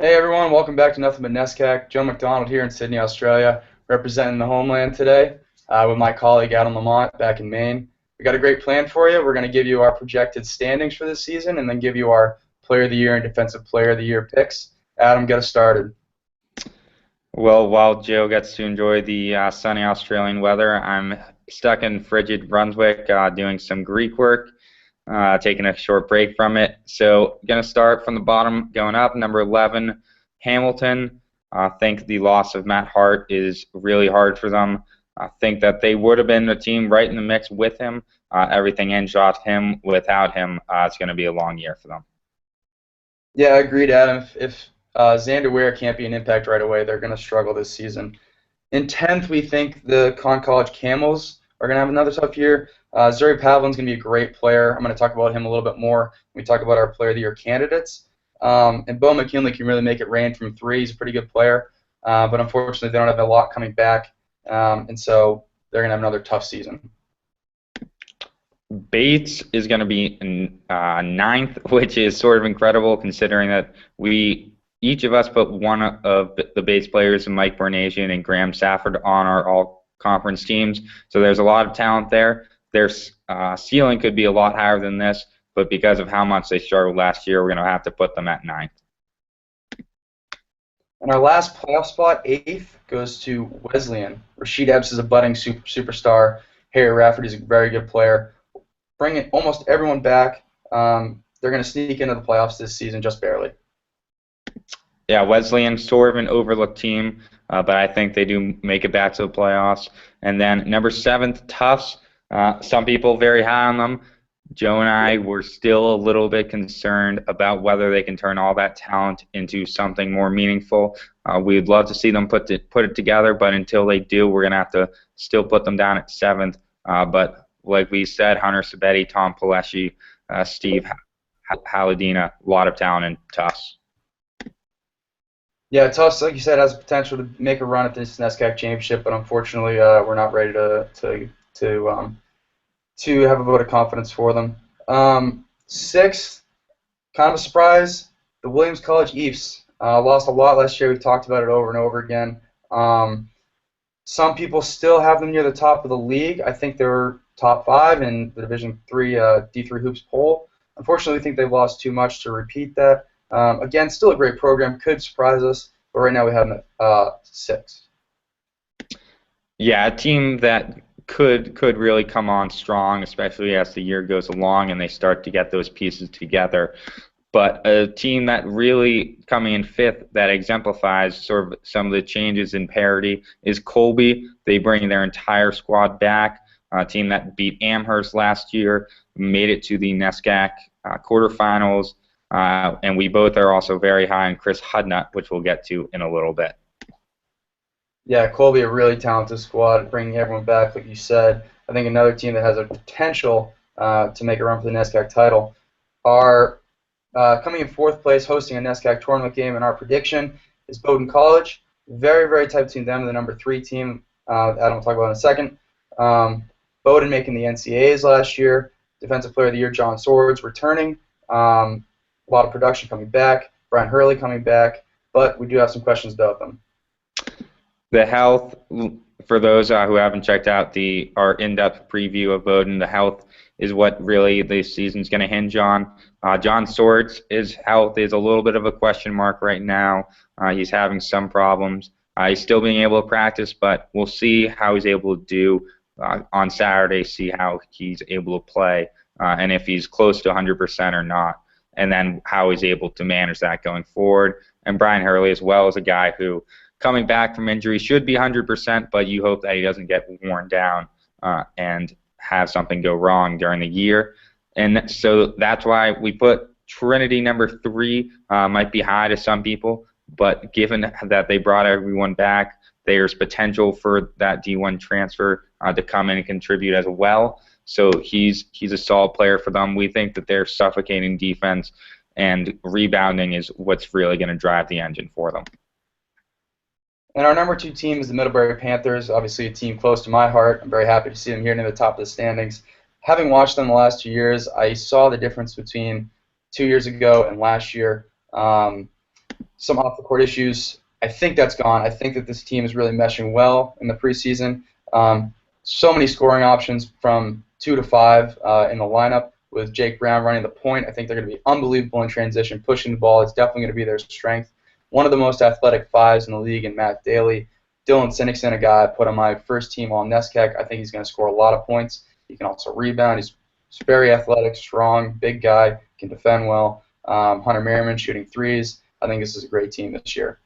Hey everyone, welcome back to Nothing But NESCAC. Joe McDonald here in Sydney, Australia, representing the homeland today with my colleague Adam Lamont back in Maine. We got a great plan for you. We're going to give you our projected standings for this season and then give you our Player of the Year and Defensive Player of the Year picks. Adam, get us started. Well, while Joe gets to enjoy the sunny Australian weather, I'm stuck in frigid Brunswick doing some Greek work, taking a short break from it. So, going to start from the bottom, going up. Number 11, Hamilton. I think the loss of Matt Hart is really hard for them. I think that they would have been a team right in the mix with him. Everything in shot him. Without him, it's going to be a long year for them. Yeah, agreed, Adam. If Xander Ware can't be an impact right away, they're going to struggle this season. In 10th, we think the Con College Camels are going to have another tough year. Zuri Pavlin's going to be a great player. I'm going to talk about him a little bit more when we talk about our Player of the Year candidates. And Bo McKinley can really make it rain from three. He's a pretty good player. But unfortunately, they don't have a lot coming back. And so they're going to have another tough season. Bates is going to be in ninth, which is sort of incredible considering that we each of us put one of the Bates players, Mike Bernasian and Graham Safford, on our all-conference teams. So there's a lot of talent there. Their ceiling could be a lot higher than this, but because of how much they struggled last year, we're going to have to put them at ninth. And our last playoff spot, 8th, goes to Wesleyan. Rashid Epps is a budding superstar. Harry Rafferty is a very good player. Bringing almost everyone back. They're going to sneak into the playoffs this season just barely. Yeah, Wesleyan, sort of an overlooked team, but I think they do make it back to the playoffs. And then number 7th, Tufts. Some people very high on them. Joe and I were still a little bit concerned about whether they can turn all that talent into something more meaningful. We'd love to see them put it together, but until they do, we're going to have to still put them down at 7th. But like we said, Hunter Sabetti, Tom Paleschi, Steve Haladina, a lot of talent in Tufts. Yeah, Tufts, like you said, has potential to make a run at this NESCAC championship, but unfortunately, we're not ready to have a vote of confidence for them. 6th, kind of a surprise, the Williams College Eafs lost a lot last year. We've talked about it over and over again. Some people still have them near the top of the league. I think they're top 5 in the Division 3 D3 Hoops poll. Unfortunately, I think they've lost too much to repeat that. Again, still a great program, could surprise us, but right now we have them at 6. Yeah, a team that could really come on strong, especially as the year goes along and they start to get those pieces together. But a team that really coming in 5th that exemplifies sort of some of the changes in parity is Colby. They bring their entire squad back. A team that beat Amherst last year, made it to the NESCAC quarterfinals, and we both are also very high on Chris Hudnut, which we'll get to in a little bit. Yeah, Colby, a really talented squad, bringing everyone back, like you said. I think another team that has a potential to make a run for the NESCAC title are coming in 4th place, hosting a NESCAC tournament game, and our prediction is Bowdoin College. Very, very tight between them and the number 3 team. Adam will talk about in a second. Bowdoin making the NCAAs last year. Defensive Player of the Year, John Swords, returning. A lot of production coming back. Brian Hurley coming back. But we do have some questions about them. The health, for those who haven't checked out our in-depth preview of Bowdoin, the health is what really the season's going to hinge on. John Swords' health is a little bit of a question mark right now. He's having some problems. He's still being able to practice, but we'll see how he's able to do on Saturday, see how he's able to play, and if he's close to 100% or not, and then how he's able to manage that going forward. And Brian Hurley as well is a guy who, coming back from injury, should be 100%, but you hope that he doesn't get worn down and have something go wrong during the year. And so that's why we put Trinity number 3, might be high to some people, but given that they brought everyone back, there's potential for that D1 transfer to come in and contribute as well. So he's a solid player for them. We think that their suffocating defense and rebounding is what's really going to drive the engine for them. And our number 2 team is the Middlebury Panthers, obviously a team close to my heart. I'm very happy to see them here near the top of the standings. Having watched them the last 2 years, I saw the difference between 2 years ago and last year. some off-the-court issues. I think that's gone. I think that this team is really meshing well in the preseason. So many scoring options from 2 to 5 in the lineup with Jake Brown running the point. I think they're going to be unbelievable in transition, pushing the ball. It's definitely going to be their strength. One of the most athletic fives in the league in Matt Daly. Dylan Sinnixon, a guy I put on my first team all NESCAC. I think he's going to score a lot of points. He can also rebound. He's very athletic, strong, big guy, can defend well. Hunter Merriman shooting threes. I think this is a great team this year.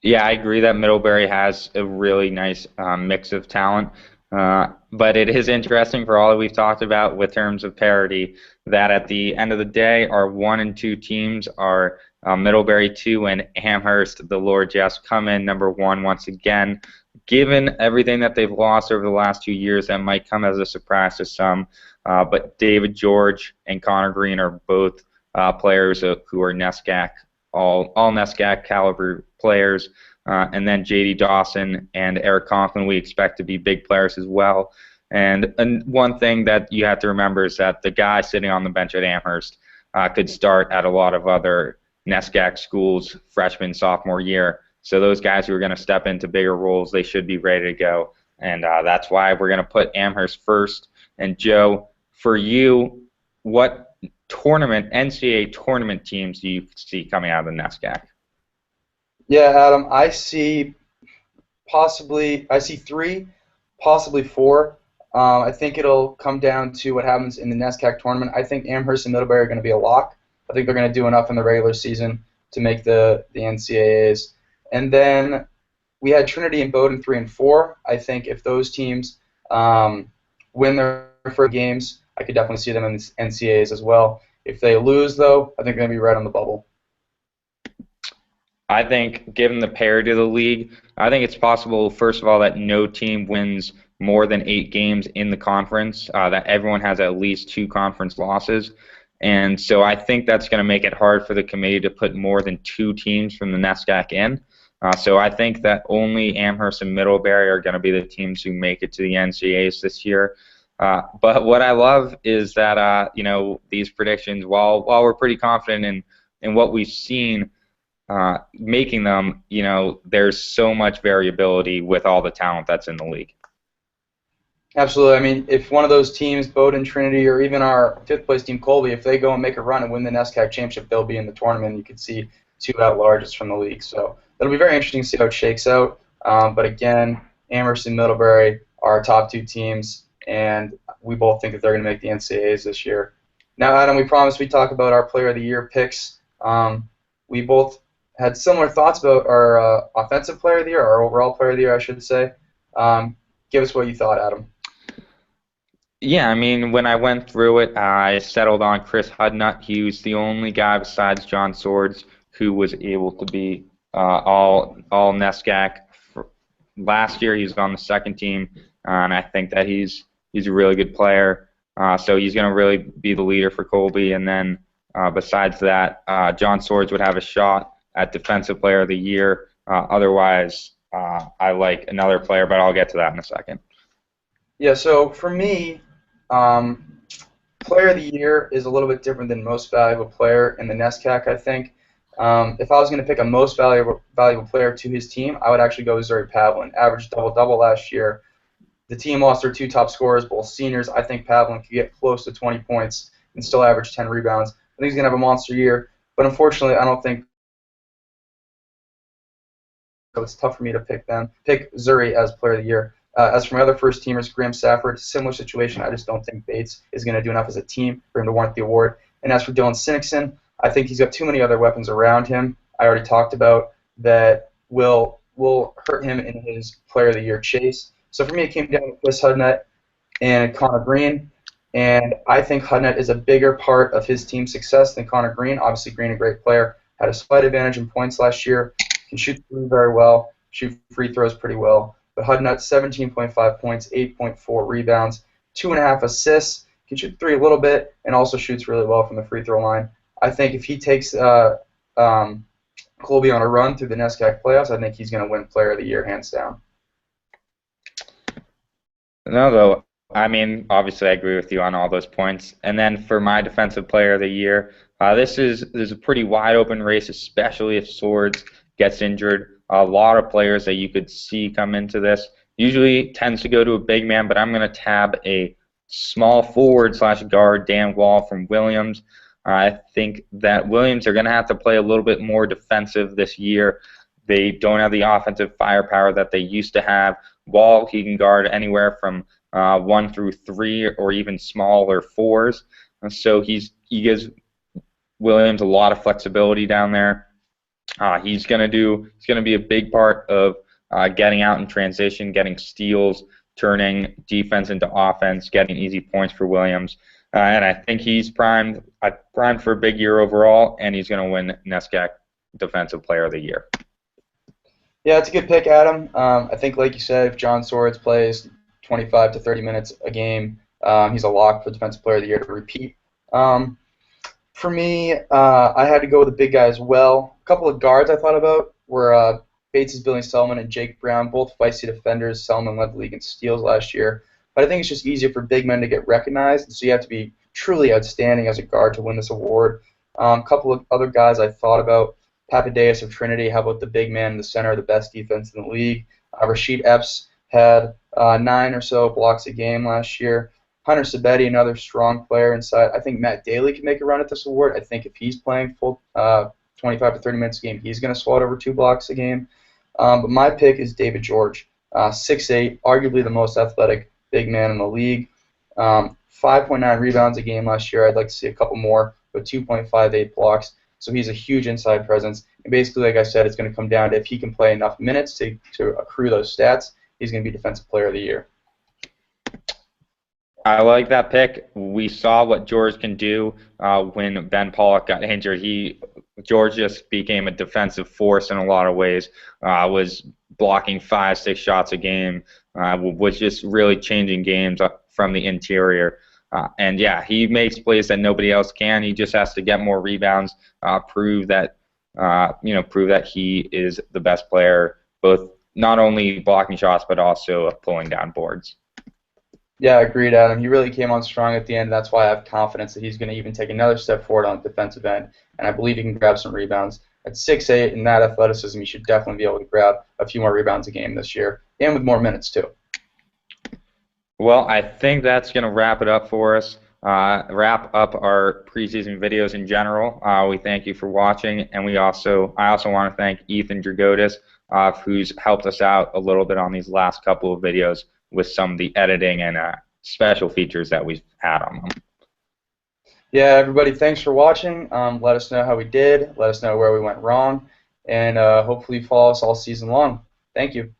Yeah, I agree that Middlebury has a really nice mix of talent. But it is interesting for all that we've talked about with terms of parity that at the end of the day, our 1 and 2 teams are Middlebury 2 and Amherst. The Lord Jeffs come in number 1 once again. Given everything that they've lost over the last 2 years, that might come as a surprise to some. But David George and Connor Green are both players who are NESCAC, all NESCAC caliber players. And then J.D. Dawson and Eric Conklin we expect to be big players as well. And one thing that you have to remember is that the guy sitting on the bench at Amherst could start at a lot of other NESCAC schools freshman, sophomore year. So those guys who are going to step into bigger roles, they should be ready to go. And that's why we're going to put Amherst first. And Joe, for you, what NCAA tournament teams do you see coming out of the NESCAC? Yeah, Adam, I see 3, possibly 4. I think it'll come down to what happens in the NESCAC tournament. I think Amherst and Middlebury are going to be a lock. I think they're going to do enough in the regular season to make the NCAAs. And then we had Trinity and Bowdoin 3 and 4. I think if those teams win their first games, I could definitely see them in the NCAAs as well. If they lose, though, I think they're going to be right on the bubble. I think, given the parity of the league, I think it's possible, first of all, that no team wins more than 8 games in the conference, that everyone has at least 2 conference losses. And so I think that's going to make it hard for the committee to put more than 2 teams from the NESCAC in. So I think that only Amherst and Middlebury are going to be the teams who make it to the NCAAs this year. But what I love is that, these predictions, while we're pretty confident in what we've seen, making them, there's so much variability with all the talent that's in the league. Absolutely. I mean, if one of those teams, Bowdoin, Trinity, or even our 5th-place team, Colby, if they go and make a run and win the NESCAC championship, they'll be in the tournament. You could see 2 at-larges from the league. So it'll be very interesting to see how it shakes out. But again, Amherst and Middlebury are our top 2 teams, and we both think that they're going to make the NCAAs this year. Now, Adam, we promised we'd talk about our Player of the Year picks. We both had similar thoughts about our offensive player of the year, our overall player of the year, I should say. Give us what you thought, Adam. Yeah, I mean, when I went through it, I settled on Chris Hudnut. He was the only guy besides John Swords who was able to be all NESCAC. Last year, he was on the 2nd team, and I think that he's a really good player. So he's going to really be the leader for Colby. And then besides that, John Swords would have a shot at Defensive Player of the Year. Otherwise, I like another player, but I'll get to that in a second. Yeah, so for me, Player of the Year is a little bit different than Most Valuable Player in the NESCAC, I think. If I was going to pick a Most Valuable Player to his team, I would actually go with Zuri Pavlin. Averaged double-double last year. The team lost their 2 top scorers, both seniors. I think Pavlin could get close to 20 points and still average 10 rebounds. I think he's going to have a monster year, but unfortunately, I don't think it's tough for me to pick Zuri as Player of the Year. As for my other first teamers, Graham Safford, similar situation. I just don't think Bates is going to do enough as a team for him to warrant the award. And as for Dylan Sinnixon, I think he's got too many other weapons around him. I already talked about that will hurt him in his Player of the Year chase. So for me, it came down to Chris Hudnut and Connor Green. And I think Hudnut is a bigger part of his team's success than Connor Green. Obviously, Green, a great player, had a slight advantage in points last year. Can shoot very well, shoot free throws pretty well. But Hudnut, 17.5 points, 8.4 rebounds, 2.5 assists, can shoot 3 a little bit, and also shoots really well from the free throw line. I think if he takes Colby on a run through the NESCAC playoffs, I think he's going to win Player of the Year hands down. No, though, I mean, obviously, I agree with you on all those points. And then for my defensive player of the year, this is a pretty wide open race, especially if Swords gets injured. A lot of players that you could see come into this usually tends to go to a big man, but I'm going to tab a small forward slash guard, Dan Wall from Williams. I think that Williams are going to have to play a little bit more defensive this year. They don't have the offensive firepower that they used to have. Wall, he can guard anywhere from 1 through 3 or even smaller fours. So he gives Williams a lot of flexibility down there. He's going to be a big part of getting out in transition, getting steals, turning defense into offense, getting easy points for Williams. And I think he's primed for a big year overall, and he's going to win NESCAC Defensive Player of the Year. Yeah, it's a good pick, Adam. I think, like you said, if John Swords plays 25 to 30 minutes a game, he's a lock for Defensive Player of the Year to repeat. For me, I had to go with a big guy as well. A couple of guards I thought about were Bates' Billy Selman and Jake Brown, both feisty defenders. Selman led the league in steals last year. But I think it's just easier for big men to get recognized, so you have to be truly outstanding as a guard to win this award. A couple of other guys I thought about. Papadeus of Trinity, how about the big man in the center of the best defense in the league? Rashid Epps had 9 or so blocks a game last year. Hunter Sabetti, another strong player inside. I think Matt Daly can make a run at this award. I think if he's playing full 25 to 30 minutes a game, he's going to swat over 2 blocks a game. But my pick is David George, 6'8", arguably the most athletic big man in the league. 5.9 rebounds a game last year. I'd like to see a couple more, but 2.58 blocks. So he's a huge inside presence. And basically, like I said, it's going to come down to if he can play enough minutes to accrue those stats, he's going to be Defensive Player of the Year. I like that pick. We saw what George can do when Ben Pollock got injured. George just became a defensive force in a lot of ways. Was blocking 5-6 shots a game. Was just really changing games from the interior. And yeah, he makes plays that nobody else can. He just has to get more rebounds, prove that he is the best player, both not only blocking shots but also pulling down boards. Yeah, agreed, Adam. He really came on strong at the end. That's why I have confidence that he's going to even take another step forward on the defensive end, and I believe he can grab some rebounds. At 6'8", and that athleticism, he should definitely be able to grab a few more rebounds a game this year, and with more minutes too. Well, I think that's going to wrap it up for us. Wrap up our preseason videos in general. We thank you for watching, and I also want to thank Ethan Dragotis, who's helped us out a little bit on these last couple of videos with some of the editing and special features that we've had on them. Yeah, everybody, thanks for watching. Let us know how we did. Let us know where we went wrong, and hopefully follow us all season long. Thank you.